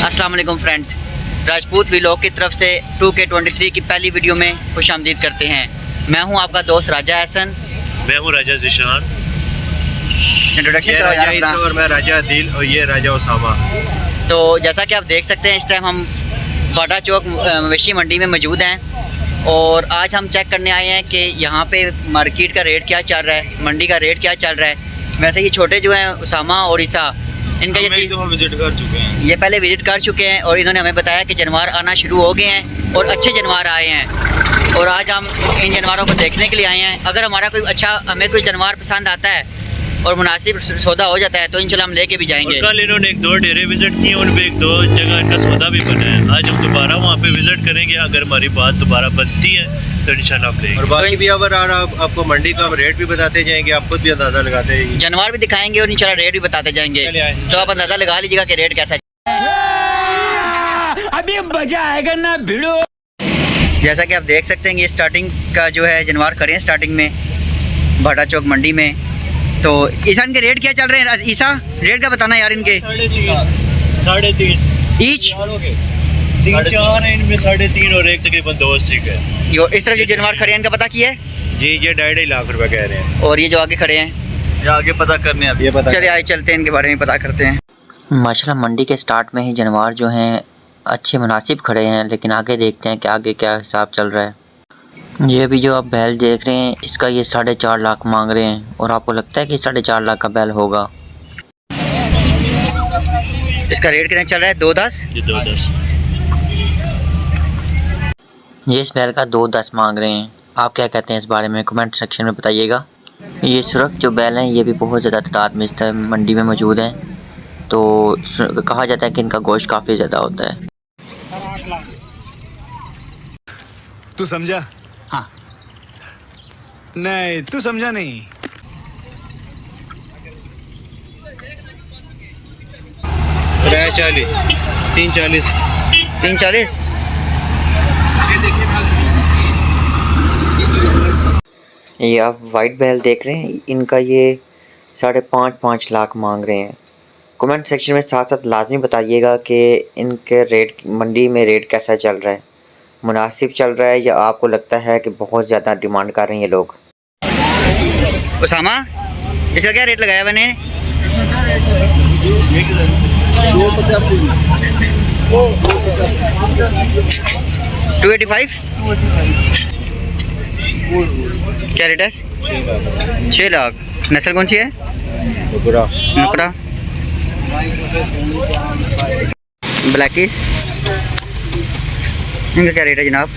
अस्सलाम वालेकुम friends, Rajput vlog की तरफ से 2K23 की पहली वीडियो में खुश आमदीद करते हैं। मैं हूं आपका दोस्त राजा एहसन। मैं हूं राजा ज़ीशान। इंट्रोडक्शन ये राजा ईसा और मैं राजा दिल और ये राजा उसामा। तो जैसा कि आप देख सकते हैं, इस टाइम हम बाटा चौक मवेशी मंडी में मौजूद हैं और आज हम चेक करने आए हैं कि यहाँ पे मार्केट का रेट क्या चल रहा है, मंडी का रेट क्या चल रहा है। वैसे ये छोटे जो हैं उसामा और ईसा, इनका ये विजिट कर चुके हैं, ये पहले विजिट कर चुके हैं और इन्होंने हमें बताया कि जानवर आना शुरू हो गए हैं और अच्छे जानवर आए हैं और आज हम इन जानवरों को देखने के लिए आए हैं। अगर हमारा कोई हमें कोई जानवर पसंद आता है और मुनासिब सौदा हो जाता है तो इंशाल्लाह हम लेके भी जाएंगे। कल इन्होंने एक दो डेरे विजिट किए, उन पे एक दो जगह इनका सौदा भी बना है। आज हम दोबारा वहाँ पे विजिट करेंगे। अगर हमारी बात दोबारा बनती है तो इंशाल्लाह हम लेंगे। और बाकी भी अगर आपको मंडी का रेट भी बताते जाएंगे, आप खुद भी अंदाज़ा लगाते हैं, जानवर भी दिखाएंगे और इंशाल्लाह रेट भी बताते जाएंगे। तो आप अंदाज़ा लगा लीजिएगा कि रेट कैसा है। अभी मजा आएगा ना भिड़ो। जैसा कि आप देख सकते हैं, ये स्टार्टिंग का जो है जानवर खड़े हैं स्टार्टिंग में बाटा चौक मंडी में। तो ईसा इनके रेट क्या चल रहे हैं? ईसा रेट का बताना यार इनके। 3.5 ईच 3-4 है इनमें, 3.5 और एक तकरीबन 2.80 है। यो इस तरह जो जानवर खड़े हैं इनका पता किया है जी, ये 2.5 लाख रुपए कह रहे हैं। और ये जो आगे खड़े हैं ये आगे पता करने अब ये पता चले आए चलते हैं, इनके बारे में पता करते हैं। माशाल्लाह मंडी के स्टार्ट में ही जानवर जो हैं अच्छे मुनासिब खड़े हैं, लेकिन आगे देखते हैं कि आगे क्या हिसाब चल रहा है। ये अभी जो आप बैल देख रहे हैं, इसका ये 4.5 लाख मांग रहे हैं और आपको लगता है कि 4.5 लाख का बैल होगा? इसका रेट कितना चल रहा है? 2.10। ये 2.10 ये इस बैल का 2.10 मांग रहे हैं। आप क्या कहते हैं इस बारे में? कमेंट सेक्शन में बताइएगा। ये सुरख जो बैल हैं ये भी बहुत ज़्यादा तादाद में इस टाइम मंडी में मौजूद हैं, तो कहा जाता है कि इनका गोश्त काफ़ी ज़्यादा होता है। तू समझा? हाँ। नहीं तू समझा नहीं। 3.40 3.40 3.40। ये आप वाइट बैल देख रहे हैं, इनका ये 5.5 लाख मांग रहे हैं। कमेंट सेक्शन में साथ साथ लाजमी बताइएगा कि इनके रेट मंडी में रेट कैसा चल रहा है, मुनासिब चल रहा है या आपको लगता है कि बहुत ज़्यादा डिमांड कर रहे हैं ये लोग। उसामा, इसका क्या रेट लगाया मैंने? 285। क्या रेट है? 6 लाख। नस्ल कौन सी है? नुकरा ब्लैकिस। इनका क्या रेट है जनाब?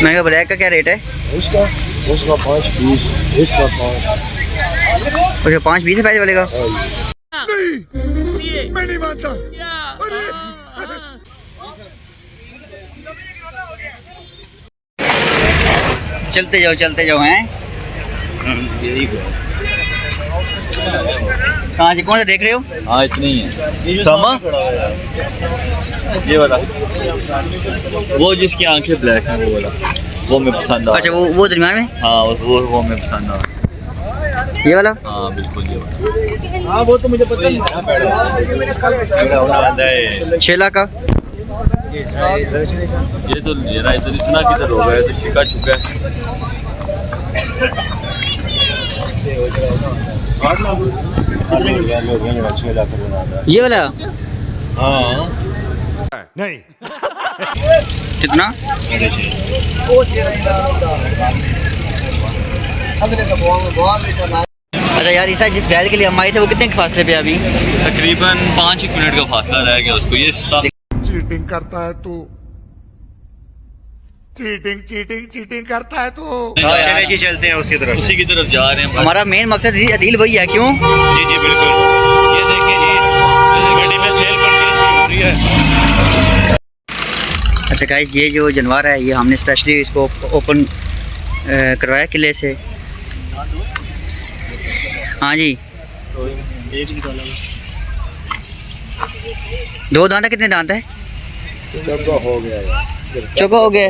मैं कहा ब्लैक का क्या रेट है? उसका 5.20 इसका 5.20 है पैसे वाले का। नहीं मैं नहीं मानता। चलते जाओ हैं। कहाँ जी, कौन सा देख रहे हो? हाँ इतनी ही है। सामा ये वाला, वो जिसकी आंखें ब्लैक हैं वो वाला, वो मैं पसंद आ। अच्छा वो दरमियान में? हाँ वो मैं पसंद आ। ये वाला? हाँ बिल्कुल ये वाला। हाँ वो तो मुझे पता नहीं। 6 लाख का। ये तो जरा इधर इतना किधर हो गया, तो छिका चुका है। ये वाला? हाँ नहीं कितना? 6.5। अच्छा यार ईसा, जिस बैल के लिए हम आए थे वो कितने के फासले पे अभी? तकरीबन 5 मिनट का फासला रह गया उसको। ये चीटिंग करता है तू, चीटिंग करता है तू। चले जी चलते हैं उसी की तरफ जा रहे हैं। हमारा मेन मकसद अदील वही है। क्यों? जी बिल्कुल। ये देखिए जी, मंडी में सेल परचेज हो रही है। अच्छा गाइस, ये जो जानवर है ये हमने स्पेशली इसको ओपन करवाया किले से। हाँ जी, 2 दांत है। कितने दांत है? चौका हो गया।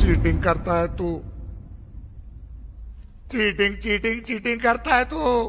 चीटिंग करता है तू, चीटिंग करता है तू.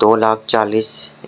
2,40,000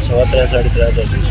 3.5.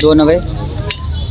2.90.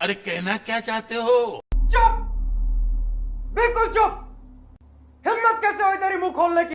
अरे कहना क्या चाहते हो? बिल्कुल चुप। हिम्मत कैसे हुई तेरी मुंह खोलने की?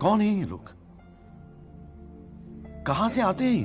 कौन है ये लोग? कहाँ से आते हैं ये?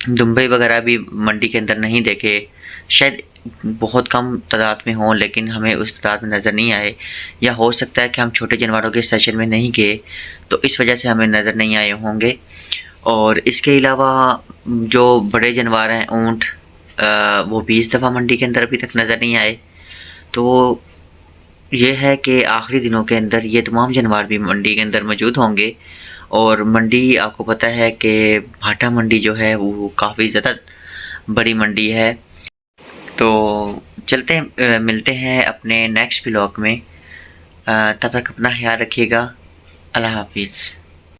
दुम्बई वगैरह भी मंडी के अंदर नहीं देखे, शायद बहुत कम तादाद में हों लेकिन हमें उस तादाद में नज़र नहीं आए, या हो सकता है कि हम छोटे जानवरों के सेशन में नहीं गए तो इस वजह से हमें नज़र नहीं आए होंगे। और इसके अलावा जो बड़े जानवर हैं ऊँट, वो 20 दफ़ा मंडी के अंदर अभी तक नज़र नहीं आए। तो ये है कि आखिरी दिनों के अंदर ये तमाम जानवर भी मंडी के अंदर मौजूद होंगे। और मंडी आपको पता है कि भाटा मंडी जो है वो काफ़ी ज़्यादा बड़ी मंडी है। तो चलते हैं, मिलते हैं अपने नेक्स्ट व्लॉग में। तब तक अपना ख्याल रखिएगा। अल्लाह हाफिज़।